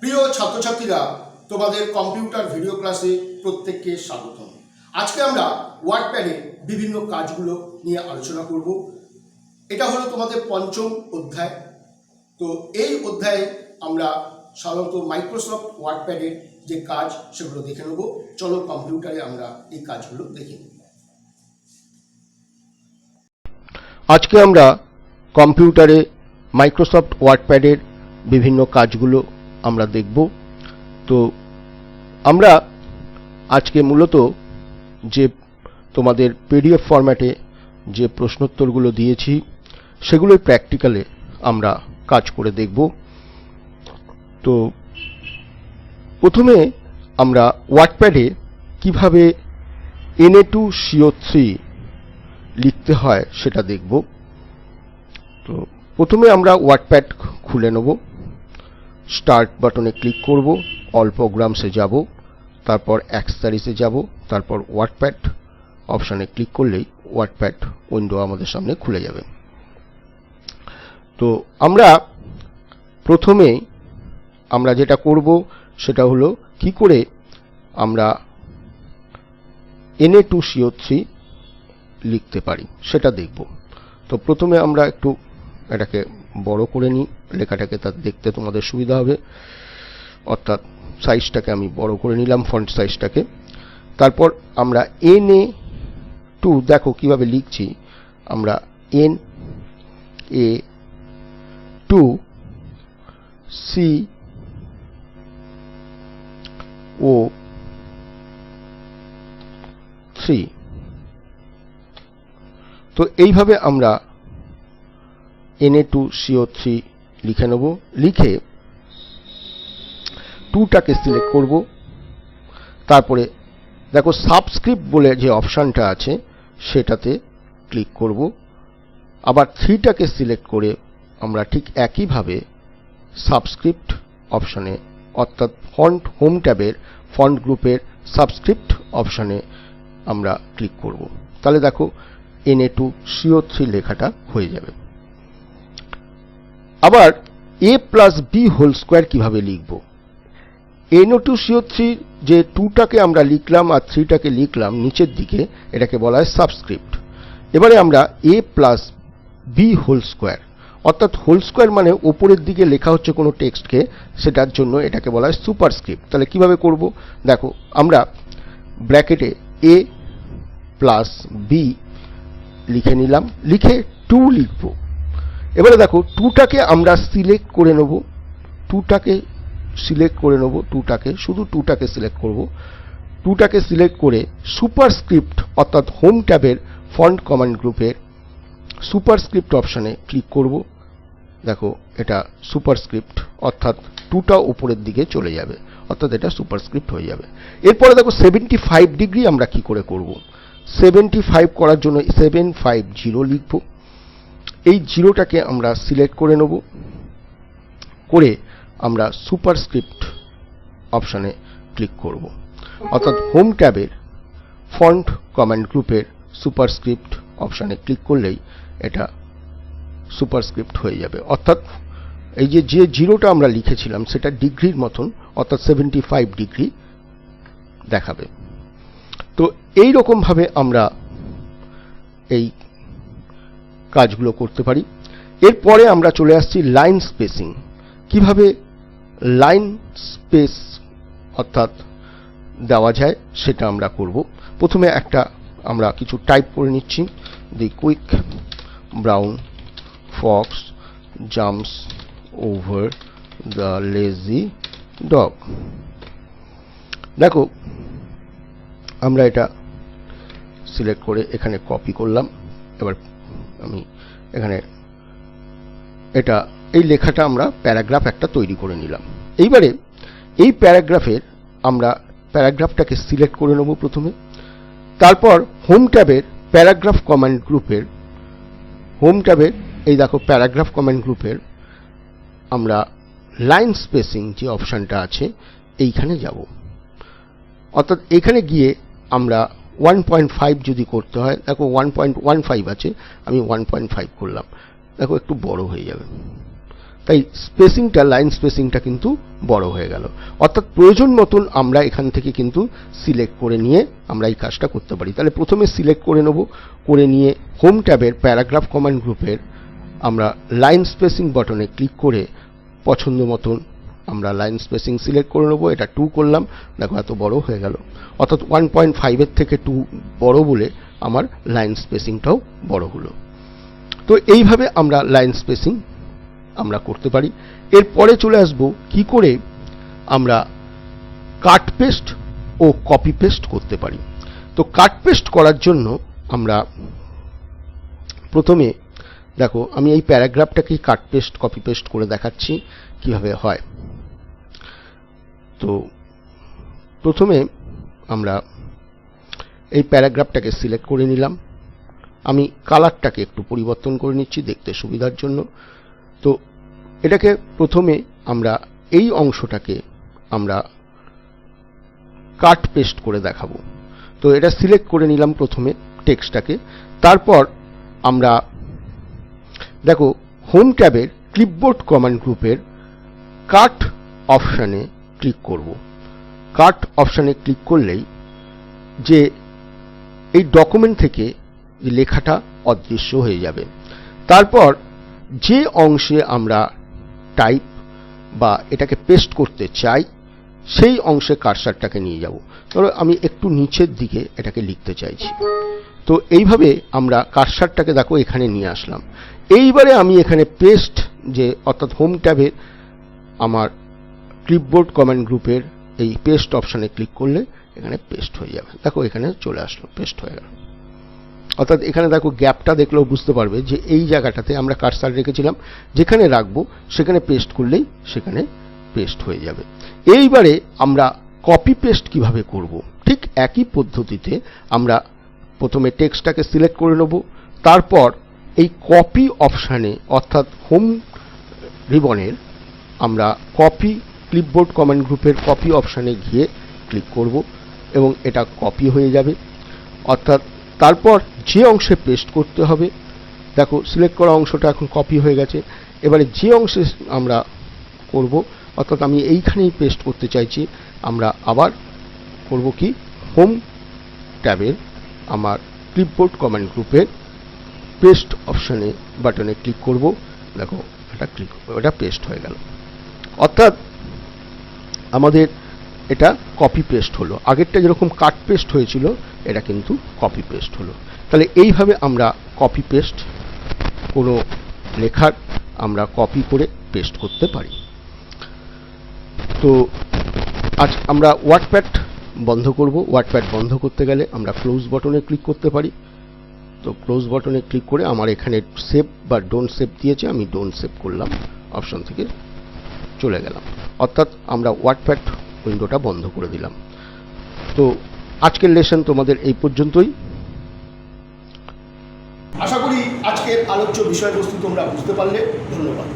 প্রিয় ছাত্রছাত্রীরা, তোমাদের কম্পিউটার ভিডিও ক্লাসে প্রত্যেককে স্বাগতম। আজকে আমরা ওয়ার্ডপ্যাডের বিভিন্ন কাজগুলো নিয়ে আলোচনা করব। এটা হলো তোমাদের পঞ্চম অধ্যায়। তো এই অধ্যায়ে আমরা সাধারণত মাইক্রোসফট ওয়ার্ডপ্যাডের যে কাজ সেগুলো দেখে নেব। চলো কম্পিউটারে আমরা এই কাজগুলো দেখে নেব। আজকে আমরা কম্পিউটারে মাইক্রোসফট ওয়ার্ডপ্যাডের বিভিন্ন কাজগুলো আমরা দেখব। তো আমরা আজকে মূলত যে তোমাদের পিডিএফ ফরম্যাটে যে প্রশ্নোত্তরগুলো দিয়েছি সেগুলোই প্র্যাকটিক্যালে আমরা কাজ করে দেখব। তো প্রথমে আমরা ওয়ার্ডপ্যাডে কিভাবে Na2CO3 লিখতে হয় সেটা দেখব। তো প্রথমে আমরা ওয়ার্ডপ্যাড খুলে নেব, স্টার্ট বাটনে ক্লিক করব, অল প্রোগ্রামসে যাব, তারপর অ্যাক্সেসরিজে যাব, তারপর ওয়ার্ডপ্যাড অপশানে ক্লিক করলেই ওয়ার্ডপ্যাড উইন্ডো আমাদের সামনে খুলে যাবে। তো আমরা প্রথমে আমরা যেটা করব সেটা হলো কি করে আমরা Na2CO3 লিখতে পারি সেটা দেখব। তো প্রথমে আমরা একটু এটাকে বড় করে নিই, লেখাটাকে তার দেখতে তোমাদের সুবিধা হবে, অর্থাৎ সাইজটাকে আমি বড় করে নিলাম, ফন্ট সাইজটাকে। তারপর আমরা Na2 দেখো কিভাবে লিখছি, আমরা Na2CO3। তো এইভাবে আমরা Na2CO3 লিখে নেব। লিখে 2টাকে সিলেক্ট করব, তারপরে দেখো সাবস্ক্রিপ্ট বলে যে অপশানটা আছে সেটাতে ক্লিক করব। আবার 3টাকে সিলেক্ট করে আমরা ঠিক একইভাবে সাবস্ক্রিপ্ট অপশানে, অর্থাৎ ফন্ট হোম ট্যাবের ফন্ট গ্রুপের সাবস্ক্রিপ্ট অপশানে আমরা ক্লিক করব। তাহলে দেখো Na2CO3 লেখাটা হয়ে যাবে। আবার a+b² কিভাবে লিখব? Na2CO3 যে 2টাকে আমরা লিখলাম আর 3টাকে লিখলাম নিচের দিকে, এটাকে বলা হয় সাবস্ক্রিপ্ট। এবারে আমরা a+b² অর্থাৎ হোল স্কোয়ার মানে ওপরের দিকে লেখা হচ্ছে কোনো টেক্সটকে, সেটার জন্য এটাকে বলা হয় সুপারস্ক্রিপ্ট। তাহলে কিভাবে করব? দেখো আমরা ব্র্যাকেটে a+b লিখে নিলাম, লিখে 2 লিখব। এবারে দেখো 2টাকে আমরা সিলেক্ট করে নেব, 2টাকে শুধু 2টাকে সিলেক্ট করব। 2টাকে সিলেক্ট করে সুপারস্ক্রিপ্ট অর্থাৎ হোম ট্যাবের ফন্ট কমান্ড গ্রুপের সুপারস্ক্রিপ্ট অপশানে ক্লিক করব। দেখো এটা সুপারস্ক্রিপ্ট, অর্থাৎ 2টা উপরের দিকে চলে যাবে, অর্থাৎ এটা সুপারস্ক্রিপ্ট হয়ে যাবে। এরপরে দেখো 75 ডিগ্রি আমরা কি করে করব? 75 করার জন্য 750 লিখব। এই 0টাকে আমরা সিলেক্ট করে নেব, করে আমরা সুপারস্ক্রিপ্ট অপশানে ক্লিক করব, অর্থাৎ হোম ট্যাবের ফন্ট কমান্ড গ্রুপের সুপারস্ক্রিপ্ট অপশানে ক্লিক করলেই এটা সুপারস্ক্রিপ্ট হয়ে যাবে। অর্থাৎ এই যে 0টা আমরা লিখেছিলাম সেটা ডিগ্রির মতন, অর্থাৎ 75 ডিগ্রি দেখাবে। তো এই রকম ভাবে আমরা এই কাজগুলো করতে পারি। এরপরে আমরা চলে আসছি লাইন স্পেসিং। কিভাবে লাইন স্পেস অর্থাৎ দেওয়া যায় সেটা আমরা করব। প্রথমে আমরা কিছু টাইপ করে নিচ্ছি। The quick brown fox jumps over the lazy dog. দেখো আমরা এটা সিলেক্ট করে এখানে কপি করলাম। এবার আমি এখানে এই লেখাটা আমরা প্যারাগ্রাফ একটা তৈরি করে নিলাম। এইবারে এই প্যারাগ্রাফটাকে সিলেক্ট করে নেব প্রথমে। তারপর হোম ট্যাবের প্যারাগ্রাফ কমান্ড গ্রুপের এই দেখো প্যারাগ্রাফ কমান্ড গ্রুপের আমরা লাইন স্পেসিং যে অপশানটা আছে এইখানে যাব। অর্থাৎ এখানে গিয়ে আমরা 1.5 যদি করতে হয়, দেখো 1.15 আছে, আমি 1.5 করলাম। দেখো একটু বড় হয়ে যাবে। তাই স্পেসিংটা, লাইন স্পেসিংটা কিন্তু বড় হয়ে গেল। অর্থাৎ প্রয়োজন মতন আমরা এখান থেকে কিন্তু সিলেক্ট করে নিয়ে আমরা এই কাজটা করতে পারি। তাহলে প্রথমে সিলেক্ট করে নেব, করে নিয়ে হোম ট্যাবের প্যারাগ্রাফ কমান্ড গ্রুপের আমরা লাইন স্পেসিং বাটনে ক্লিক করে পছন্দ মতন আমরা লাইন স্পেসিং সিলেক্ট করে নেব। এটা 2 করলাম, দেখো এত বড় হয়ে গেল। অর্থাৎ 1.5 এর থেকে 2 বড় বলে আমার লাইন স্পেসিংটাও বড় হলো। তো এইভাবে আমরা লাইন স্পেসিং আমরা করতে পারি। এরপরে চলে আসব কি করে আমরা কাট পেস্ট ও কপি পেস্ট করতে পারি। তো কাট পেস্ট করার জন্য আমরা প্রথমে দেখো আমি এই প্যারাগ্রাফটাকে কাট পেস্ট কপি পেস্ট করে দেখাচ্ছি কিভাবে হয়। তো প্রথমে আমরা এই প্যারাগ্রাফটাকে সিলেক্ট করে নিলাম। আমি কালারটাকে একটু পরিবর্তন করে নিচ্ছি দেখতে সুবিধার জন্য। তো এটাকে প্রথমে আমরা এই অংশটাকে আমরা কাট পেস্ট করে দেখাবো। তো এটা সিলেক্ট করে নিলাম প্রথমে টেক্সটটাকে। তারপর আমরা দেখো হোম ট্যাবের ক্লিপবোর্ড কমান্ড গ্রুপের কাট অপশানে ক্লিক করব। কাট অপশানে ক্লিক করলেই যে এই ডকুমেন্ট থেকে লেখাটা অদৃশ্য হয়ে যাবে। তারপর যে অংশে আমরা টাইপ বা এটাকে পেস্ট করতে চাই সেই অংশে কার্সারটাকে নিয়ে যাব। ধরো আমি একটু নিচের দিকে এটাকে লিখতে চাইছি। তো এইভাবে আমরা কার্সারটাকে দেখো এখানে নিয়ে আসলাম। এইবারে আমি এখানে পেস্ট যে অর্থাৎ হোম ট্যাবে আমার ক্লিপবোর্ড কমান্ড গ্রুপের এই পেস্ট অপশানে ক্লিক করলে এখানে পেস্ট হয়ে যাবে। দেখো এখানে চলে আসলো, পেস্ট হয়ে গেল। অর্থাৎ এখানে দেখো গ্যাপটা দেখলেও বুঝতে পারবে যে এই জায়গাটাতে আমরা কার্সার রেখেছিলাম, যেখানে রাখবো সেখানে পেস্ট করলেই সেখানে পেস্ট হয়ে যাবে। এইবারে আমরা কপি পেস্ট কিভাবে করব, ঠিক একই পদ্ধতিতে আমরা প্রথমে টেক্সটটাকে সিলেক্ট করে নেব। তারপর এই কপি অপশানে অর্থাৎ হোম রিবনের আমরা কপি ক্লিপবোর্ড কমান্ড গ্রুপের কপি অপশানে গিয়ে ক্লিক করব এবং এটা কপি হয়ে যাবে। অর্থাৎ তারপর যে অংশে পেস্ট করতে হবে, দেখো সিলেক্ট করা অংশটা এখন কপি হয়ে গেছে। এবারে যে অংশে আমরা করব, অর্থাৎ আমি এইখানেই পেস্ট করতে চাইছি, আমরা আবার করব কি হোম ট্যাবের আমার ক্লিপবোর্ড কমান্ড গ্রুপের পেস্ট অপশানে বাটনে ক্লিক করব। দেখো এটা পেস্ট হয়ে গেল। অর্থাৎ আমাদের এটা কপি পেস্ট হলো। আগেরটা যেরকম কাট পেস্ট হয়েছিল এটা কিন্তু কপি পেস্ট হলো। তাহলে এইভাবে আমরা কপি পেস্ট কোনো লেখার আমরা কপি করে পেস্ট করতে পারি। তো আজ আমরা ওয়ার্ডপ্যাড বন্ধ করব। ওয়ার্ডপ্যাড বন্ধ করতে গেলে আমরা ক্লোজ বাটনে ক্লিক করতে পারি। তো ক্লোজ বাটনে ক্লিক করে আমার এখানে সেভ বা ডোন্ট সেভ দিয়েছে, আমি ডোন্ট সেভ করলাম, অপশন থেকে চলে গেলাম। অর্থাৎ আমরা ওয়ার্ডপ্যাড উইন্ডোটা বন্ধ করে দিলাম। তো আজকের লেসন তোমাদের এই পর্যন্তই। আশা করি আজকের আলোচ্য বিষয়বস্তু তোমরা বুঝতে পারলে। ধন্যবাদ।